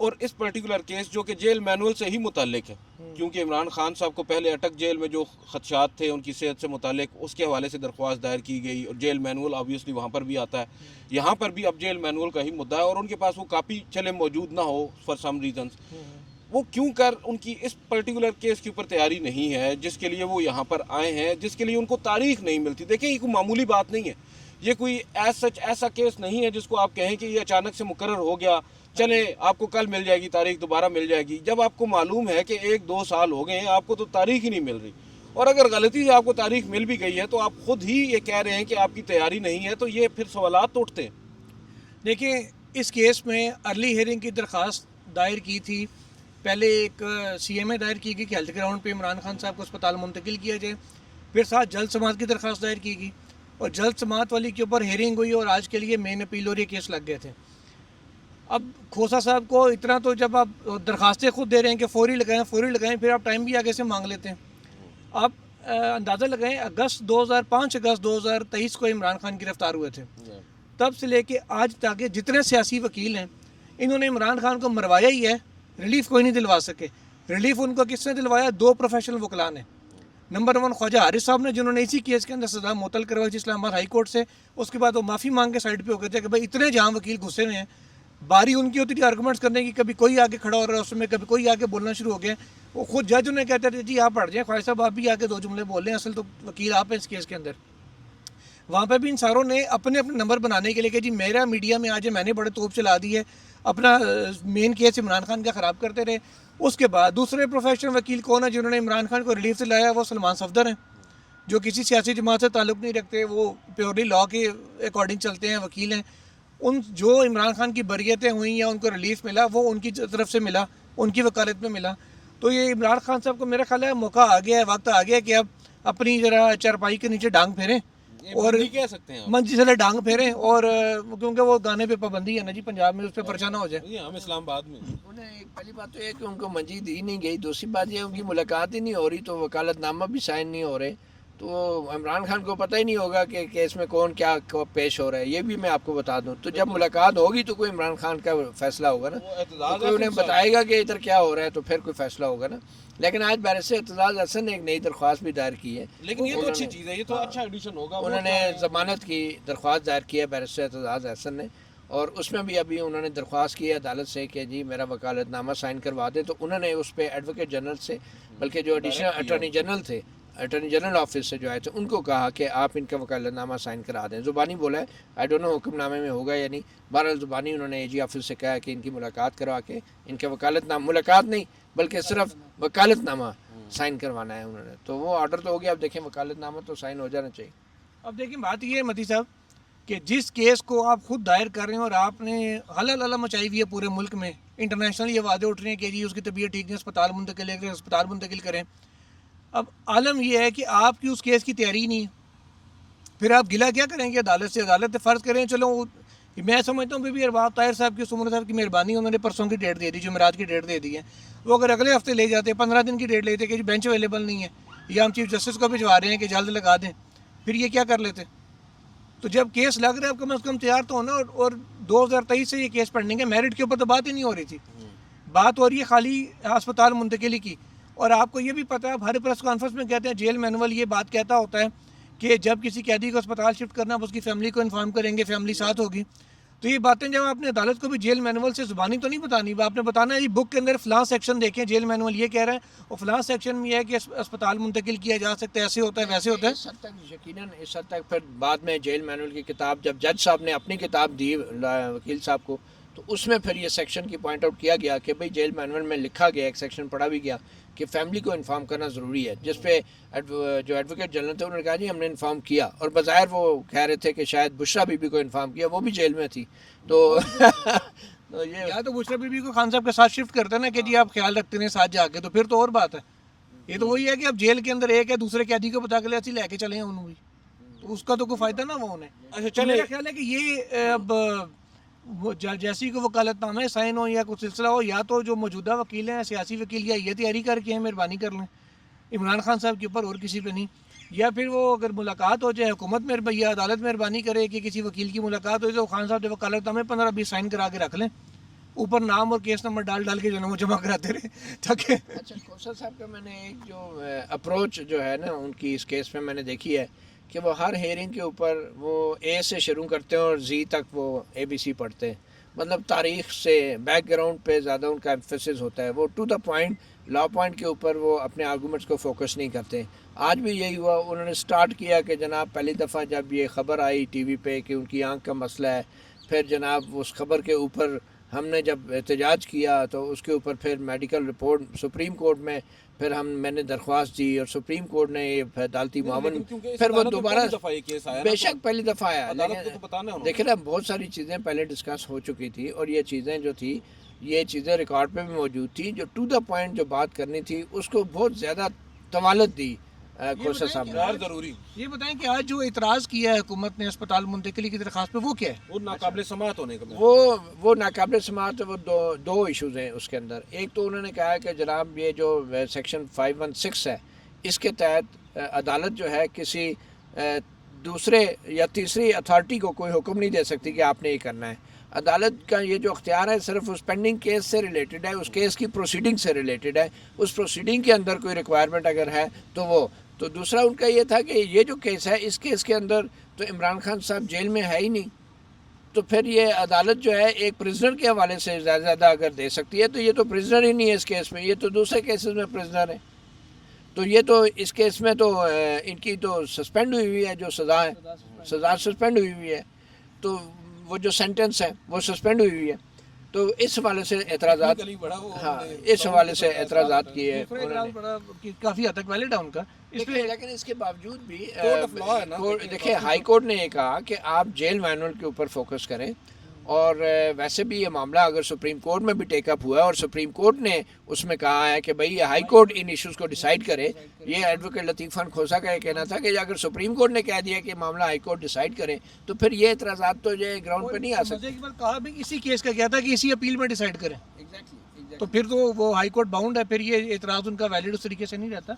اور اس particular case جو کہ جیل مینول سے ہی متعلق ہے، کیونکہ عمران خان صاحب کو پہلے اٹک جیل میں جو خدشات تھے ان کی صحت سے متعلق، اس کے حوالے سے درخواست دائر کی گئی، اور جیل مینول آبویسلی وہاں پر بھی آتا ہے، یہاں پر بھی اب جیل مینول کا ہی مدعا ہے، اور ان کے پاس وہ کاپی چلے موجود نہ ہو فار سم ریزنس، وہ کیوں کر ان کی اس پرٹیکولر کیس کے اوپر تیاری نہیں ہے جس کے لیے وہ یہاں پر آئے ہیں، جس کے لیے ان کو تاریخ نہیں ملتی. دیکھیں یہ کوئی معمولی بات نہیں ہے، یہ کوئی ایسا کیس نہیں ہے جس کو آپ کہیں کہ یہ اچانک سے مقرر ہو گیا، چلیں آپ کو کل مل جائے گی تاریخ، دوبارہ مل جائے گی. جب آپ کو معلوم ہے کہ 1-2 سال ہو گئے ہیں، آپ کو تو تاریخ ہی نہیں مل رہی، اور اگر غلطی سے آپ کو تاریخ مل بھی گئی ہے تو آپ خود ہی یہ کہہ رہے ہیں کہ آپ کی تیاری نہیں ہے، تو یہ پھر سوالات تو اٹھتے ہیں. دیکھیں اس کیس میں ارلی ہیئرنگ کی درخواست دائر کی تھی. پہلے ایک سی ایم اے دائر کی گئی کہ ہیلتھ گراؤنڈ پہ عمران خان صاحب کو اسپتال منتقل کیا جائے، پھر ساتھ جلد سماعت کی درخواست دائر کی گئی، اور جلد سماعت والی کے اوپر ہیئرنگ ہوئی اور آج کے لیے مین اپیل اور یہ کیس لگ گئے تھے. اب کھوسا صاحب کو اتنا تو جب آپ درخواستیں خود دے رہے ہیں کہ فوری لگائیں، پھر آپ ٹائم بھی آگے سے مانگ لیتے ہیں. آپ اندازہ لگائیں اگست 2023 کو عمران خان گرفتار ہوئے تھے، تب سے لے کے آج تک جتنے سیاسی وکیل ہیں انہوں نے عمران خان کو مروایا ہی ہے، ریلیف کوئی نہیں دلوا سکے. ریلیف ان کو کس نے دلوایا؟ 2 پروفیشنل وکلاء نے. نمبر 1 خواجہ حارث صاحب نے، جنہوں نے اسی کیس کے اندر سزا معطل کروائی تھی اسلام آباد ہائی کورٹ سے. اس کے بعد وہ معافی مانگ کے سائڈ پہ ہو گئے تھے کہ بھائی اتنے جہاں وکیل گھسے ہوئے ہیں، باری ان کی ہوتی تھی آرگومنٹس کرنے کی، کبھی کوئی آگے کھڑا ہو رہا ہے اس میں، کبھی کوئی آگے بولنا شروع ہو گیا. وہ خود جج انہیں کہتے تھے جی آپ پڑھ جائیں خواجہ صاحب، آپ بھی آگے 2 جملے بول رہے ہیں، اصل تو وکیل آپ ہیں اس کیس کے اندر. وہاں پہ بھی ان ساروں نے اپنے اپنے نمبر بنانے کے لیے کہ جی میرا میڈیا میں آج میں نے بڑے توپ چلا دی ہے، اپنا مین کیس عمران خان کا خراب کرتے رہے. اس کے بعد دوسرے پروفیشنل وکیل کون ہیں جنہوں نے عمران خان کو ریلیف سے لایا؟ وہ سلمان صفدر ہیں، جو کسی سیاسی جماعت سے تعلق نہیں رکھتے، وہ پیورلی لا کے اکارڈنگ چلتے ہیں، وکیل ہیں. ان جو عمران خان کی بریتیں ہوئیں یا ان کو ریلیف ملا وہ ان کی طرف سے ملا، ان کی وکالت میں ملا. تو یہ عمران خان صاحب کو میرا خیال ہے موقع آ گیا ہے، وقت آ گیا کہ اب اپنی ذرا چارپائی کے نیچے ڈانگ پھیریں اور کہہ سکتے ہیں منجی سے ڈانگ پھیریں، اور کیونکہ وہ گانے پہ پابندی ہے نا جی پنجاب میں، اس پہ پرچہ نہ ہو جائے. ہم اسلام آباد میں انہیں پہلی بات تو یہ کہ ان کو منجی دی نہیں گئی، دوسری بات یہ ان کی ملاقات ہی نہیں ہو رہی، تو وکالت نامہ بھی سائن نہیں ہو رہے، تو عمران خان کو پتہ ہی نہیں ہوگا کہ کیس میں کون کیا پیش ہو رہا ہے. یہ بھی میں آپ کو بتا دوں، تو جب ملاقات ہوگی تو کوئی عمران خان کا فیصلہ ہوگا نا، تو کوئی انہیں بتائے گا کہ ادھر کیا ہو رہا ہے، تو پھر کوئی فیصلہ ہوگا نا. لیکن آج بیرسٹر اعتزاز احسن نے ایک نئی درخواست بھی دائر کی ہے، لیکن یہ تو اچھی چیز ہے، یہ تو اچھا ایڈیشن ہوگا. انہوں نے ضمانت کی درخواست دائر کی ہے بیرسٹر اعتزاز احسن نے، اور اس میں بھی ابھی انہوں نے درخواست کی ہے عدالت سے کہ جی میرا وکالت نامہ سائن کروا دیں. تو انہوں نے اس پہ ایڈوکیٹ جنرل سے، بلکہ جو ایڈیشنل اٹارنی جنرل تھے، اٹارنی جنرل آفس سے جو آئے تھے، ان کو کہا کہ آپ ان کا وکالت نامہ سائن کرا دیں. زبانی بولا ہے، آئی ڈونٹ نو حکم نامے میں ہوگا یا نہیں، بہرحال زبانی انہوں نے اے جی آفس سے کہا کہ ان کی ملاقات کروا کے ان کا وکالت نامہ، ملاقات نہیں بلکہ صرف وکالت نامہ سائن کروانا ہے انہوں نے. تو وہ آرڈر تو ہو گیا، اب دیکھیں وکالت نامہ تو سائن ہو جانا چاہیے. اب دیکھیں بات یہ ہے متی صاحب کہ جس کیس کو آپ خود دائر کر رہے ہیں اور آپ نے ہلا مچائی ہوئی ہے پورے ملک میں، انٹرنیشنل یہ وعدے اٹھ رہے ہیں کہ جی اس کی طبیعت ٹھیک نہیں، اسپتال منتقل کریں. اب عالم یہ ہے کہ آپ کی اس کیس کی تیاری نہیں ہے، پھر آپ گلہ کیا کریں گے عدالت سے؟ عدالت فرض کریں چلو، میں سمجھتا ہوں بھی ارباب طاہر صاحب کی، سمر صاحب کی مہربانی، انہوں نے پرسوں کی ڈیٹ دے دی، جمعرات کی ڈیٹ دے دی ہے. وہ اگر اگلے ہفتے لے جاتے، 15 دن کی ڈیٹ لیتے کہ جی بینچ اویلیبل نہیں ہے، یا ہم چیف جسٹس کو بھجوا رہے ہیں کہ جلد لگا دیں، پھر یہ کیا کر لیتے؟ تو جب کیس لگ رہا ہے اب کم از کم تیار تو ہونا. اور 2023 سے یہ کیس پڑھنے کے میرٹ کے اوپر تو بات ہی نہیں ہو رہی تھی، بات ہو رہی ہے خالی ہسپتال منتقلی کی. اور آپ کو یہ بھی پتہ ہے، ہر پریس کانفرنس میں کہتے ہیں، جیل مینول یہ بات کہتا ہوتا ہے کہ جب کسی قیدی کو اسپتال شفٹ کرنا آپ اس کی فیملی کو انفارم کریں گے، فیملی ساتھ ہوگی. تو یہ باتیں جب آپ نے عدالت کو بھی جیل مینول سے زبانی تو نہیں بتانی، آپ نے بتانا ہے یہ بک کے اندر فلاں سیکشن دیکھیں، جیل مینول یہ کہہ رہا ہے، اور فلاں سیکشن میں یہ ہے کہ اسپتال منتقل کیا جا سکتا ہے، ایسے ہوتا ہے ویسے ہوتا ہے. اس حد تک یقیناً، اس حد تک پھر بعد میں جیل مینول کی کتاب جب جج صاحب نے اپنی کتاب دی وکیل صاحب کو، تو اس میں پھر یہ سیکشن کی پوائنٹ آؤٹ کیا گیا کہ بھئی جیل مینول میں لکھا گیا، ایک سیکشن پڑھا بھی گیا کہ فیملی کو انفارم کرنا ضروری ہے، جس پہ جو ایڈوکیٹ جنرل تھے انہوں نے کہا جی ہم نے انفارم کیا، اور بظاہر وہ کہہ رہے تھے کہ شاید بشرا بی بی کو انفارم کیا، وہ بھی جیل میں تھی. تو یہ یا تو بشرا بی بی کو خان صاحب کے ساتھ شفٹ کرتے ہیں نا کہ جی آپ خیال رکھتے ہیں ساتھ جا کے، تو پھر تو اور بات ہے. یہ تو وہی ہے کہ اب جیل کے اندر ایک ہے، دوسرے قیدی کو بتا کے لے کے چلے ہیں انہوں بھی، تو اس کا تو کوئی فائدہ نہ وہ انہیں. اچھا میرا خیال ہے کہ یہ اب جیسی کو وکالت نامے سائن ہو یا کچھ سلسلہ ہو، یا تو جو موجودہ وکیل ہیں سیاسی وکیل، یا یہ تیاری کر کے مہربانی کر لیں عمران خان صاحب کے اوپر اور کسی پہ نہیں، یا پھر وہ اگر ملاقات ہو جائے حکومت میں یا عدالت مہربانی کرے کہ کسی وکیل کی ملاقات ہو تو خان صاحب جو وکالت نامے 15-20 سائن کرا کے رکھ لیں، اوپر نام اور کیس نمبر ڈال کے جو ہے نا وہ جمع کراتے رہے تاکہ اچھا کوثر صاحب کا میں نے ایک جو اپروچ جو ہے نا ان کی اس کیس میں نے دیکھی ہے کہ وہ ہر ہیئرنگ کے اوپر وہ اے سے شروع کرتے ہیں اور زی تک وہ اے بی سی پڑھتے ہیں، مطلب تاریخ سے بیک گراؤنڈ پہ زیادہ ان کا ایمفیسس ہوتا ہے، وہ ٹو دا پوائنٹ لا پوائنٹ کے اوپر وہ اپنے آرگومنٹس کو فوکس نہیں کرتے۔ آج بھی یہی ہوا، انہوں نے سٹارٹ کیا کہ جناب پہلی دفعہ جب یہ خبر آئی ٹی وی پہ کہ ان کی آنکھ کا مسئلہ ہے، پھر جناب اس خبر کے اوپر ہم نے جب احتجاج کیا تو اس کے اوپر پھر میڈیکل رپورٹ سپریم کورٹ میں پھر میں نے درخواست دی اور سپریم کورٹ نے یہ عدالتی معاون پھر وہ دوبارہ بے شک پہلی دفعہ آیا، لیکن دیکھیں نا بہت ساری چیزیں پہلے ڈسکس ہو چکی تھی اور یہ چیزیں جو تھی یہ چیزیں ریکارڈ پہ بھی موجود تھی، جو ٹو دا پوائنٹ جو بات کرنی تھی اس کو بہت زیادہ طوالت دی کوثر صاحب نے۔ ضروری یہ بتائیں کہ آج جو اعتراض کیا ہے حکومت نے اسپتال منتقلی کی درخواست پہ وہ کیا ہے؟ وہ ناقابل سماعت ہونے کا وہ ناقابل سماعت ہے، وہ دو ایشوز ہیں اس کے اندر۔ ایک تو انہوں نے کہا کہ جناب یہ جو سیکشن 516 ہے اس کے تحت عدالت جو ہے کسی دوسرے یا تیسری اتھارٹی کو کوئی حکم نہیں دے سکتی کہ آپ نے یہ کرنا ہے۔ عدالت کا یہ جو اختیار ہے صرف اس پینڈنگ کیس سے ریلیٹڈ ہے، اس کیس کی پروسیڈنگ سے ریلیٹڈ ہے، اس پروسیڈنگ کے اندر کوئی ریکوائرمنٹ اگر ہے تو وہ تو دوسرا ان کا یہ تھا کہ یہ جو کیس ہے اس کیس کے اندر تو عمران خان صاحب جیل میں ہے ہی نہیں، تو پھر یہ عدالت جو ہے ایک پرزنر کے حوالے سے زیادہ زیادہ اگر دے سکتی ہے تو یہ تو پرزنر ہی نہیں ہے اس کیس میں، یہ تو دوسرے کیسز میں پرزنر ہے، تو یہ تو اس کیس میں تو ان کی تو سسپینڈ ہوئی ہوئی ہے، جو سزا ہے سزا سسپینڈ ہوئی ہوئی ہے، تو وہ جو سینٹنس ہے وہ سسپینڈ ہوئی ہوئی ہے، تو اس حوالے سے اعتراضات ہاں اس حوالے سے اعتراضات کیے کافی حد تک ویلڈ ہے ان کا اس پہ، لیکن اس کے باوجود بھی دیکھیں ہائی کورٹ نے یہ کہا کہ آپ جیل مینول کے اوپر فوکس کریں، اور ویسے بھی یہ معاملہ اگر سپریم کورٹ میں بھی ٹیک اپ ہوا ہے اور سپریم کورٹ نے اس میں کہا ہے کہ بھئی یہ ہائی کورٹ ان ایشوز کو ڈیسائیڈ کرے، یہ ایڈوکیٹ لطیف خان کھوسا کا یہ کہنا تھا کہ اگر سپریم کورٹ نے کہہ دیا کہ معاملہ ہائی کورٹ ڈیسائیڈ کرے تو پھر یہ اعتراضات تو یہ گراؤنڈ پہ نہیں آ سکتے۔ کہا بھی اسی کیس کا کیا تھا کہ اسی اپیل میں ڈیسائیڈ کریں، تو پھر تو وہ ہائی کورٹ باؤنڈ ہے، پھر یہ اعتراض ان کا ویلڈ اس طریقے سے نہیں رہتا۔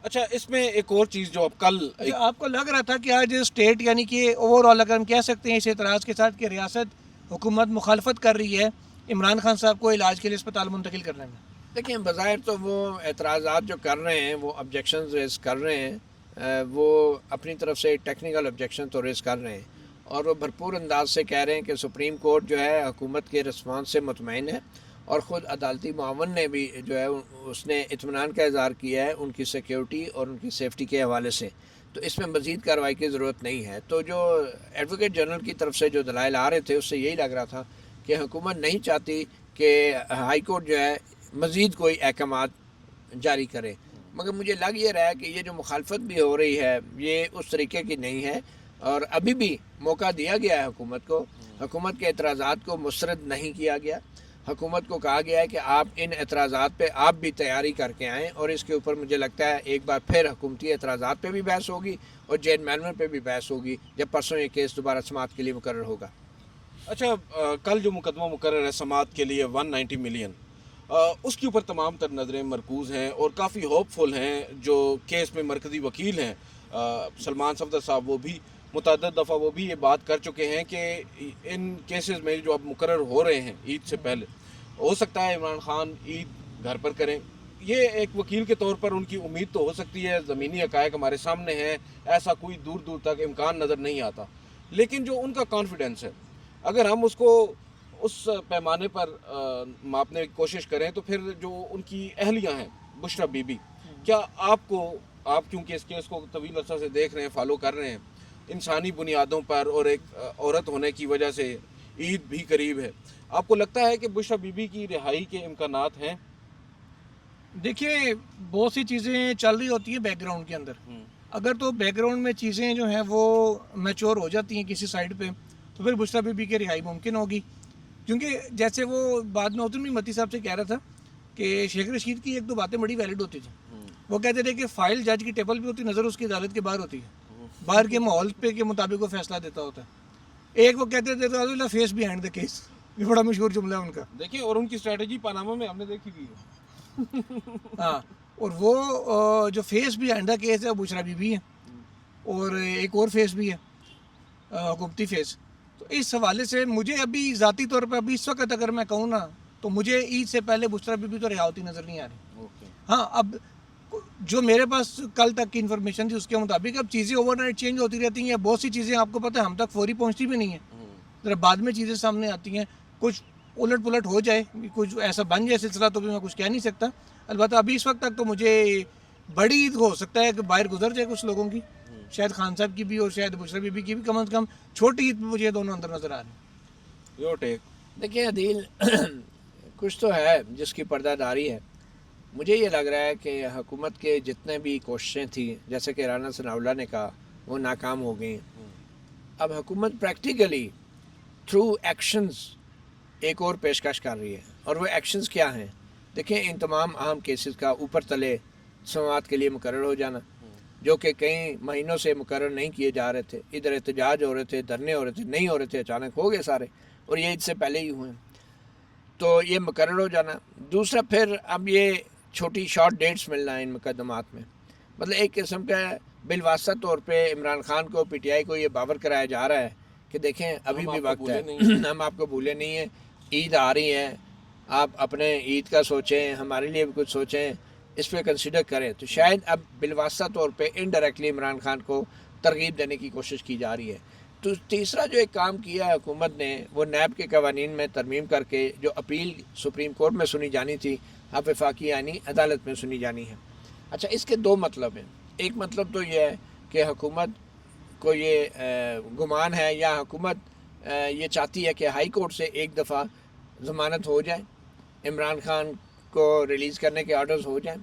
اچھا اس میں ایک اور چیز جو اب کل آپ کو لگ رہا تھا کہ آج اسٹیٹ یعنی کہ اوور آل اگر ہم کہہ سکتے ہیں اس اعتراض کے ساتھ کہ ریاست حکومت مخالفت کر رہی ہے عمران خان صاحب کو علاج کے لیے اسپتال منتقل کرنے میں؟ دیکھیں بظاہر تو وہ اعتراضات جو کر رہے ہیں وہ آبجیکشنز ریز کر رہے ہیں، وہ اپنی طرف سے ٹیکنیکل آبجیکشن تو ریز کر رہے ہیں اور وہ بھرپور انداز سے کہہ رہے ہیں کہ سپریم کورٹ جو ہے حکومت کے رسپانس سے مطمئن ہے، اور خود عدالتی معاون نے بھی جو ہے اس نے اطمینان کا اظہار کیا ہے ان کی سیکیورٹی اور ان کی سیفٹی کے حوالے سے، تو اس میں مزید کارروائی کی ضرورت نہیں ہے۔ تو جو ایڈوکیٹ جنرل کی طرف سے جو دلائل آ رہے تھے اس سے یہی لگ رہا تھا کہ حکومت نہیں چاہتی کہ ہائی کورٹ جو ہے مزید کوئی احکامات جاری کرے، مگر مجھے لگ یہ رہا ہے کہ یہ جو مخالفت بھی ہو رہی ہے یہ اس طریقے کی نہیں ہے، اور ابھی بھی موقع دیا گیا ہے حکومت کو، حکومت کے اعتراضات کو مسترد نہیں کیا گیا، حکومت کو کہا گیا ہے کہ آپ ان اعتراضات پہ آپ بھی تیاری کر کے آئیں، اور اس کے اوپر مجھے لگتا ہے ایک بار پھر حکومتی اعتراضات پہ بھی بحث ہوگی اور جیل مینول پہ بھی بحث ہوگی جب پرسوں یہ کیس دوبارہ سماعت کے لیے مقرر ہوگا۔ اچھا کل جو مقدمہ مقرر ہے سماعت کے لیے 190 ملین، اس کے اوپر تمام تر نظریں مرکوز ہیں اور کافی ہوپ فل ہیں، جو کیس میں مرکزی وکیل ہیں سلمان صفدر صاحب، وہ بھی متعدد دفعہ وہ بھی یہ بات کر چکے ہیں کہ ان کیسز میں جو اب مقرر ہو رہے ہیں عید سے پہلے، ہو سکتا ہے عمران خان عید گھر پر کریں، یہ ایک وکیل کے طور پر ان کی امید تو ہو سکتی ہے، زمینی حقائق ہمارے سامنے ہیں، ایسا کوئی دور دور تک امکان نظر نہیں آتا، لیکن جو ان کا کانفیڈنس ہے اگر ہم اس کو اس پیمانے پر ماپنے کی کوشش کریں تو پھر جو ان کی اہلیہ ہیں بشرا بی بی، کیا آپ کیونکہ اس کیس کو طویل عرصہ سے دیکھ رہے ہیں، فالو کر رہے ہیں، انسانی بنیادوں پر اور ایک عورت ہونے کی وجہ سے عید بھی قریب ہے، آپ کو لگتا ہے کہ بشرا بی بی کی رہائی کے امکانات ہیں؟ دیکھیے بہت سی چیزیں چل رہی ہوتی ہیں بیک گراؤنڈ کے اندر، اگر تو بیک گراؤنڈ میں چیزیں جو ہیں وہ میچور ہو جاتی ہیں کسی سائڈ پہ تو پھر بشرا بی بی کی رہائی ممکن ہوگی، کیونکہ جیسے وہ بعد میں اتن بھی متی صاحب سے کہہ رہا تھا کہ شیخ رشید کی ایک دو باتیں بڑی ویلڈ ہوتی تھیں، وہ کہتے تھے کہ فائل جج کی ٹیبل پہ ہوتی، نظر اس کی عدالت کے باہر ہوتی ہے، باہر کے ماحول پہ کے مطابق وہ فیصلہ دیتا ہوتا ہے۔ ایک وہ کہتے تھے فیس بیہائنڈ دا کیس، یہ بڑا مشہور جملہ ہے ان کا، دیکھیں، اور ان کی اسٹریٹجی پاناما میں ہم نے دیکھی بھی ہے۔ ہاں، اور وہ جو فیس بیہائنڈ دا کیس ہے وہ بشرا بی بی ہے، اور ایک اور فیس بھی ہے حکومتی فیس، تو اس حوالے سے مجھے ابھی ذاتی طور پہ ابھی اس وقت اگر میں کہوں نا تو مجھے عید سے پہلے بشرا بی بی تو رہا ہوتی نظر نہیں آ رہی. ہاں اب جو میرے پاس کل تک کی انفارمیشن تھی اس کے مطابق اب چیزیں اوور نائٹ چینج ہوتی رہتی ہیں. بہت سی چیزیں آپ کو پتہ ہے ہم تک فوری پہنچتی بھی نہیں ہیں, ذرا بعد میں چیزیں سامنے آتی ہیں. کچھ الٹ پلٹ ہو جائے, کچھ ایسا بن جائے سلسلہ تو بھی میں کچھ کہہ نہیں سکتا. البتہ ابھی اس وقت تک تو مجھے بڑی عید ہو سکتا ہے کہ باہر گزر جائے کچھ لوگوں کی, شاید خان صاحب کی بھی اور شاید بشرا بی بی کی بھی, کم از کم چھوٹی عید مجھے دونوں اندر نظر آ رہے ہیں. Your take. دیکھیں عدیل, کچھ تو ہے جس کی پردہ داری ہے. مجھے یہ لگ رہا ہے کہ حکومت کے جتنے بھی کوششیں تھیں, جیسے کہ رانا ثناء اللہ نے کہا, وہ ناکام ہو گئی ہیں. اب حکومت پریکٹیکلی تھرو ایکشنز ایک اور پیشکش کر رہی ہے, اور وہ ایکشنز کیا ہیں؟ دیکھیں ان تمام اہم کیسز کا اوپر تلے سماعت کے لیے مقرر ہو جانا, جو کہ کئی مہینوں سے مقرر نہیں کیے جا رہے تھے. ادھر احتجاج ہو رہے تھے, دھرنے ہو رہے تھے, نہیں ہو رہے تھے, اچانک ہو گئے سارے, اور یہ عید سے پہلے ہی ہوئے ہیں. تو یہ مقرر ہو جانا. دوسرا پھر اب یہ چھوٹی شارٹ ڈیٹس ملنا ہے ان مقدمات میں, مطلب ایک قسم کا بالواسطہ طور پہ عمران خان کو, پی ٹی آئی کو یہ باور کرایا جا رہا ہے کہ دیکھیں ابھی بھی وقت ہے, ہم آپ کو بھولے نہیں ہیں, عید آ رہی ہے, آپ اپنے عید کا سوچیں, ہمارے لیے بھی کچھ سوچیں, اس پہ کنسیڈر کریں. تو شاید اب بالواسطہ طور پہ انڈائریکٹلی عمران خان کو ترغیب دینے کی کوشش کی جا رہی ہے. تو تیسرا جو ایک کام کیا ہے حکومت نے, وہ نیب کے قوانین میں ترمیم کر کے جو اپیل سپریم کورٹ میں سنی جانی تھی, اب وفاقی آئینی عدالت میں سنی جانی ہے. اچھا, اس کے دو مطلب ہیں. ایک مطلب تو یہ ہے کہ حکومت کو یہ گمان ہے یا حکومت یہ چاہتی ہے کہ ہائی کورٹ سے ایک دفعہ ضمانت ہو جائے, عمران خان کو ریلیز کرنے کے آرڈرز ہو جائیں,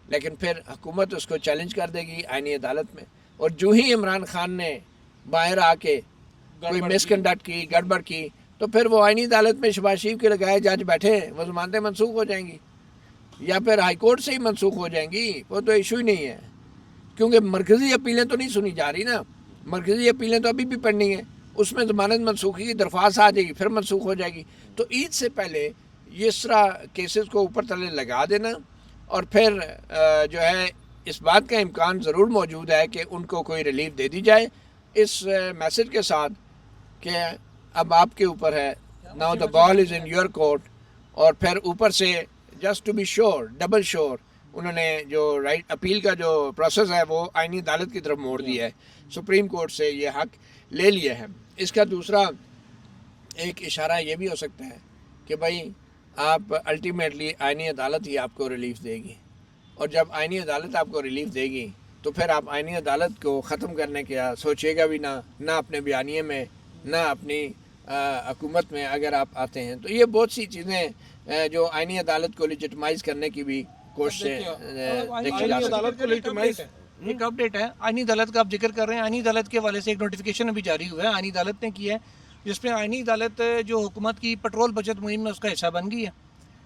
لیکن پھر حکومت اس کو چیلنج کر دے گی آئینی عدالت میں. اور جو ہی عمران خان نے باہر آ کے کوئی مس کنڈکٹ کی, گڑبڑ کی, تو پھر وہ آئینی عدالت میں شباز شریف کے لگائے جج بیٹھے, وہ ضمانتیں منسوخ ہو جائیں گی, یا پھر ہائی کورٹ سے ہی منسوخ ہو جائیں گی. وہ تو ایشو ہی نہیں ہے, کیونکہ مرکزی اپیلیں تو نہیں سنی جا رہی نا, مرکزی اپیلیں تو ابھی بھی پڑھنی ہیں, اس میں ضمانت منسوخی کی درخواست آ جائے گی, پھر منسوخ ہو جائے گی. تو عید سے پہلے یہ اس طرح کیسز کو اوپر تلے لگا دینا, اور پھر جو ہے اس بات کا امکان ضرور موجود ہے کہ ان کو کوئی ریلیف دے دی جائے, اس میسج کے ساتھ کہ اب آپ کے اوپر ہے, now the ball is in your court. اور پھر اوپر سے just to be sure, double sure, انہوں نے جو رائٹ اپیل کا جو پروسیس ہے وہ آئینی عدالت کی طرف موڑ دیا ہے, سپریم کورٹ سے یہ حق لے لیا ہے. اس کا دوسرا ایک اشارہ یہ بھی ہو سکتا ہے کہ بھائی آپ الٹیمیٹلی آئینی عدالت ہی آپ کو ریلیف دے گی, اور جب آئینی عدالت آپ کو ریلیف دے گی تو پھر آپ آئینی عدالت کو ختم کرنے کا سوچیے گا بھی نہ اپنے بیانیے میں, نہ اپنی حکومت میں اگر آپ آتے ہیں. تو یہ بہت سی چیزیں جو آئینی عدالت کو لیجٹمائز کرنے کی بھی کوششیں دیکھی جا سکتی. ایک اپڈیٹ ہے آئینی عدالت کا آپ ذکر کر رہے ہیں. آئینی عدالت کے حوالے سے ایک نوٹیفیکیشن ابھی جاری ہوا ہے, آئینی عدالت نے کیا ہے, جس میں آئینی عدالت جو حکومت کی پٹرول بچت مہم میں اس کا حصہ بن گئی ہے.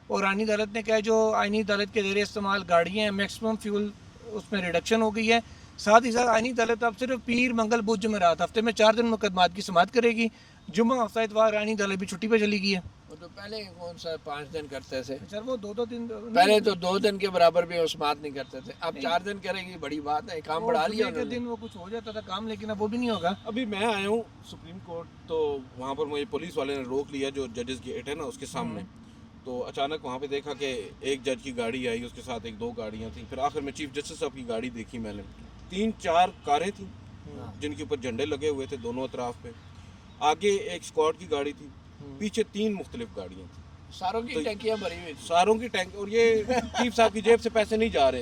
اور آئینی عدالت نے کہا ہے جو آئینی عدالت کے زیر استعمال گاڑیاں ہیں, میکسیمم فیول اس میں ریڈکشن ہو گئی ہے. ساتھ ہی ساتھ آئینی عدالت اب صرف پیر, منگل, بدھ, جمعرات ہفتے میں 4 دن مقدمات کی سماعت کرے گی. جمعہ, ہفتہ, اتوار آئینی عدالت بھی چھٹی پہ چلی گئی ہے. وہ تو پہلے کون سا 5 دن کرتے تھے, سر وہ 2 دن, پہلے تو 2 دن کے برابر بھی وہ سماعت نہیں کرتے تھے, اب 4 دن کرے گی, بڑی بات ہے, کام بڑھا لیا انہوں نے. دن وہ کچھ ہو جاتا تھا کام, لیکن اب وہ بھی نہیں ہوگا. ابھی میں آیا ہوں سپریم کورٹ, تو وہاں پر مجھے پولیس والے نے روک لیا, جو ججز گیٹ ہے نا اس کے سامنے. تو اچانک وہاں پہ دیکھا کہ ایک جج کی گاڑی آئی, اس کے ساتھ 1-2 گاڑیاں تھیں. پھر آخر میں چیف جسٹس صاحب کی گاڑی دیکھی میں نے, 3-4 کاریں تھیں جن کے اوپر جھنڈے لگے ہوئے تھے دونوں اطراف پہ. آگے ایک اسکواڈ کی گاڑی تھی, پیچھے 3 مختلف گاڑیاں تھیں, ساروں کی ٹینکیاں بھری ہوئی تھی. ساروں کی ٹینک. اور یہ چیف صاحب کی جیب سے پیسے نہیں جا رہے,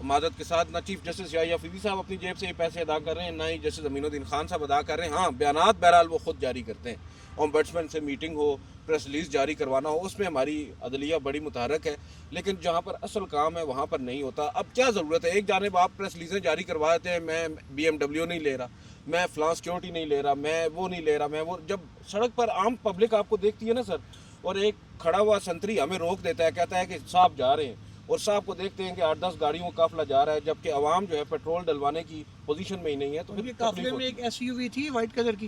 معذرت کے ساتھ, نہ چیف جسٹس یا فیضی صاحب اپنی جیب سے یہ پیسے ادا کر رہے ہیں, نہ ہی جسٹس امین الدین خان صاحب ادا کر رہے ہیں. ہاں, بیانات بہرحال وہ خود جاری کرتے ہیں, اومبڈسمین سے میٹنگ ہو, پریس ریلیز جاری کروانا ہو, اس میں ہماری عدلیہ بڑی متحرک ہے, لیکن جہاں پر اصل کام ہے وہاں پر نہیں ہوتا. اب کیا ضرورت ہے, ایک جانب آپ پریس ریلیزیں جاری کروا دیتے ہیں, میں BMW نہیں لے رہا, میں فلاں سیکیورٹی نہیں لے رہا, میں وہ نہیں لے رہا, میں وہ. جب سڑک پر عام پبلک آپ کو دیکھتی ہے نا سر, اور ایک کھڑا ہوا سنتری ہمیں روک دیتا ہے, کہتا ہے کہ صاحب جا رہے ہیں, اور صاحب کو دیکھتے ہیں کہ 8-10 گاڑیوں کا قافلہ جا رہا ہے, جبکہ عوام جو ہے پیٹرول ڈلوانے کی پوزیشن میں ہی نہیں ہے. تو قافلے میں ایک SUV تھی وائٹ کلر کی,